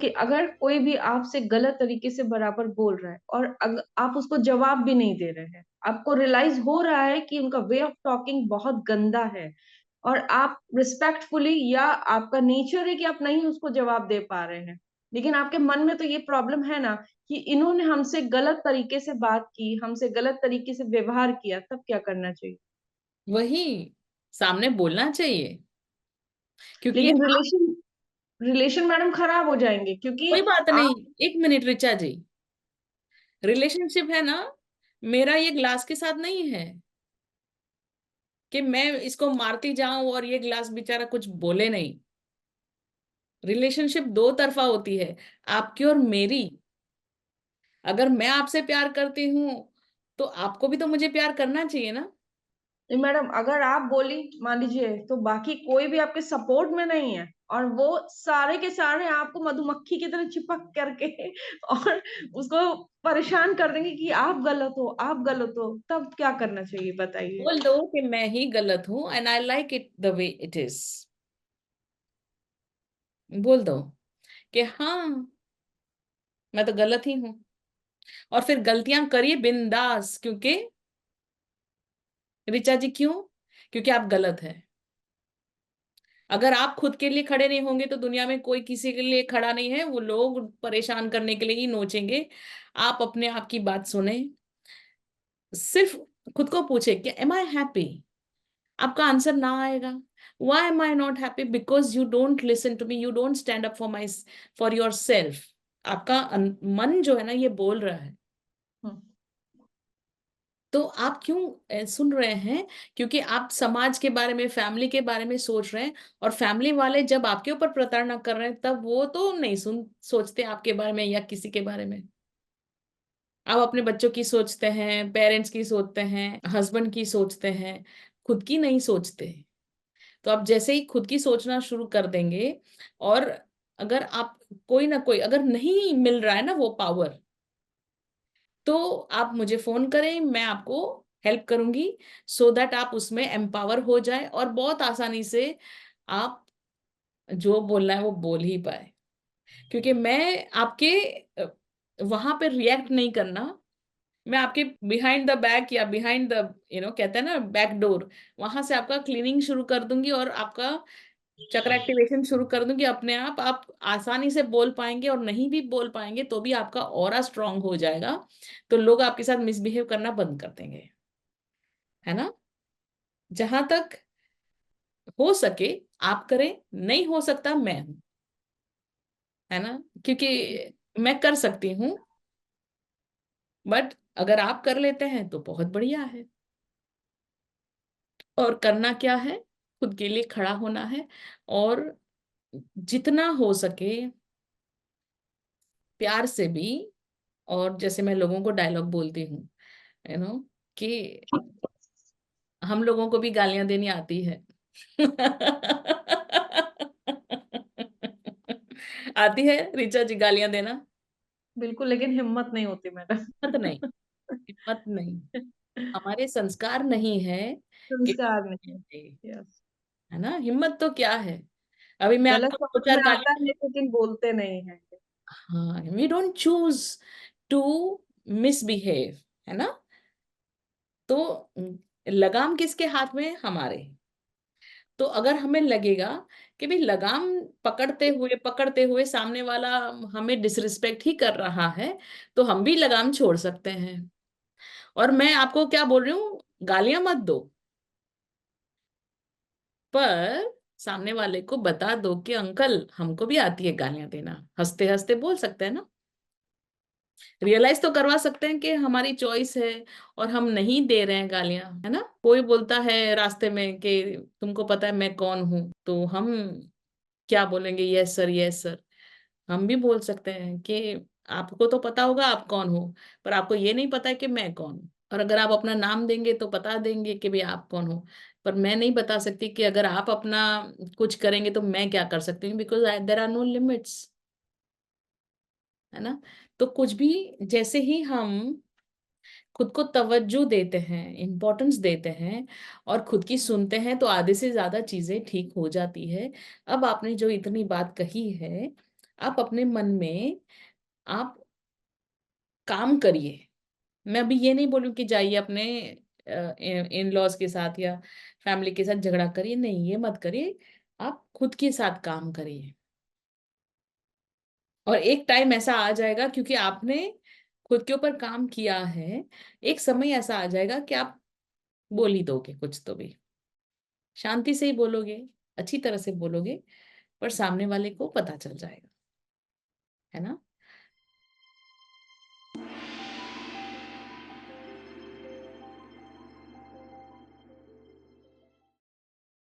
कि अगर कोई भी आपसे गलत तरीके से बराबर बोल रहा है और आप उसको जवाब भी नहीं दे रहे हैं, आपको रियलाइज हो रहा है कि उनका वे ऑफ टॉकिंग बहुत गंदा है, और आप रिस्पेक्टफुली, या आपका नेचर है कि आप नहीं उसको जवाब दे पा रहे हैं, लेकिन आपके मन में तो ये प्रॉब्लम है ना कि इन्होंने हमसे गलत तरीके से बात की, हमसे गलत तरीके से व्यवहार किया, तब क्या करना चाहिए? वही सामने बोलना चाहिए, क्योंकि लेकिन आप, रिलेशन रिलेशन मैडम खराब हो जाएंगे, क्योंकि कोई बात नहीं, आप। एक मिनट रिचा जी, रिलेशनशिप है ना, मेरा ये ग्लास के साथ नहीं है कि मैं इसको मारती जाऊं और ये ग्लास बेचारा कुछ बोले नहीं। रिलेशनशिप दो तरफा होती है, आपकी और मेरी। अगर मैं आपसे प्यार करती हूँ तो आपको भी तो मुझे प्यार करना चाहिए ना। नहीं मैडम, अगर आप बोली, मान लीजिए, तो बाकी कोई भी आपके सपोर्ट में नहीं है, और वो सारे के सारे आपको मधुमक्खी की तरह चिपक करके और उसको परेशान कर देंगे कि आप गलत हो, आप गलत हो, तब क्या करना चाहिए बताइए? बोल दो कि मैं ही गलत हूं and I like it the way it is. बोल दो कि हाँ, मैं तो गलत ही हूँ, और फिर गलतियां करिए बिंदास। क्योंकि ऋचा जी क्यों? क्योंकि आप गलत है। अगर आप खुद के लिए खड़े नहीं होंगे तो दुनिया में कोई किसी के लिए खड़ा नहीं है, वो लोग परेशान करने के लिए ही नोचेंगे। आप अपने आप की बात सुने, सिर्फ खुद को पूछे कि एम आई हैप्पी। आपका आंसर ना आएगा। Why am I not happy? Because you don't listen to me, you don't stand up for my, for yourself. आपका मन जो है ना ये बोल रहा है, हम्म। तो आप क्यों सुन रहे हैं? क्योंकि आप समाज के बारे में, फैमिली के बारे में सोच रहे हैं। और फैमिली वाले जब आपके ऊपर प्रताड़ना कर रहे हैं तब वो तो नहीं सोचते आपके बारे में या किसी के बारे में। आप अपने बच्चों की सोचते हैं, पेरेंट्स की सोचते हैं, हस्बैंड की सोचते हैं, खुद की नहीं सोचते। तो आप जैसे ही खुद की सोचना शुरू कर देंगे, और अगर आप, कोई ना कोई अगर नहीं मिल रहा है ना वो पावर, तो आप मुझे फोन करें, मैं आपको हेल्प करूंगी, सो दैट आप उसमें एम्पावर हो जाए और बहुत आसानी से आप जो बोलना है वो बोल ही पाए। क्योंकि मैं आपके वहां पे रिएक्ट नहीं करना, मैं आपके बिहाइंड द बैक या बिहाइंड द, कहते हैं ना बैक डोर, वहां से आपका क्लीनिंग शुरू कर दूंगी और आपका चक्र एक्टिवेशन शुरू कर दूंगी। अपने आप आसानी से बोल पाएंगे, और नहीं भी बोल पाएंगे तो भी आपका ऑरा स्ट्रांग हो जाएगा। तो लोग आपके साथ मिसबिहेव करना बंद कर देंगे, है ना। जहां तक हो सके आप करें, नहीं हो सकता मैं हूं, है ना। क्योंकि मैं कर सकती हूँ, बट अगर आप कर लेते हैं तो बहुत बढ़िया है। और करना क्या है? खुद के लिए खड़ा होना है, और जितना हो सके प्यार से भी। और जैसे मैं लोगों को डायलॉग बोलती हूँ, यू नो, कि हम लोगों को भी गालियां देनी आती है। आती है ऋचा जी गालियां देना? बिल्कुल, लेकिन हिम्मत नहीं होती मैडम। हिम्मत नहीं, हिम्मत नहीं, हमारे संस्कार नहीं है कि संस्कार नहीं गालियां दें, है। यस। है ना। हिम्मत तो क्या है, अभी मैं गलत आपको दो समझ चार में आता है, गालियां, लेकिन बोलते नहीं है। हाँ, we don't choose to misbehave, है ना। तो लगाम किसके हाथ में है? हमारे। तो अगर हमें लगेगा कि भाई लगाम पकड़ते हुए सामने वाला हमें डिसरिस्पेक्ट ही कर रहा है, तो हम भी लगाम छोड़ सकते हैं। और मैं आपको क्या बोल रही हूँ, गालियां मत दो, पर सामने वाले को बता दो कि अंकल हमको भी आती है गालियां देना, हंसते हंसते बोल सकते हैं ना। रियलाइज तो करवा सकते हैं कि हमारी चॉइस है और हम नहीं दे रहे हैं गालियां, है ना। कोई बोलता है रास्ते में कि तुमको पता है मैं कौन हूं, तो हम क्या बोलेंगे? Yes sir, yes sir. हम भी बोल सकते हैं कि आपको तो पता होगा आप कौन हो, पर आपको ये नहीं पता है कि मैं कौन हूं। और अगर आप अपना नाम देंगे तो बता देंगे कि भाई आप कौन हो, पर मैं नहीं बता सकती कि अगर आप अपना कुछ करेंगे तो मैं क्या कर सकती हूँ, because there are no limits, है ना। तो कुछ भी, जैसे ही हम खुद को तवज्जो देते हैं, इम्पोर्टेंस देते हैं, और खुद की सुनते हैं, तो आधे से ज्यादा चीजें ठीक हो जाती है। अब आपने जो इतनी बात कही है, आप अपने मन में आप काम करिए। मैं अभी ये नहीं बोलूँ कि जाइए अपने इन लॉज के साथ या फैमिली के साथ झगड़ा करिए, नहीं, ये मत करिए। आप खुद के साथ काम करिए, और एक टाइम ऐसा आ जाएगा, क्योंकि आपने खुद के ऊपर काम किया है, एक समय ऐसा आ जाएगा कि आप बोल ही दोगे कुछ तो भी, शांति से ही बोलोगे, अच्छी तरह से बोलोगे, पर सामने वाले को पता चल जाएगा, है ना।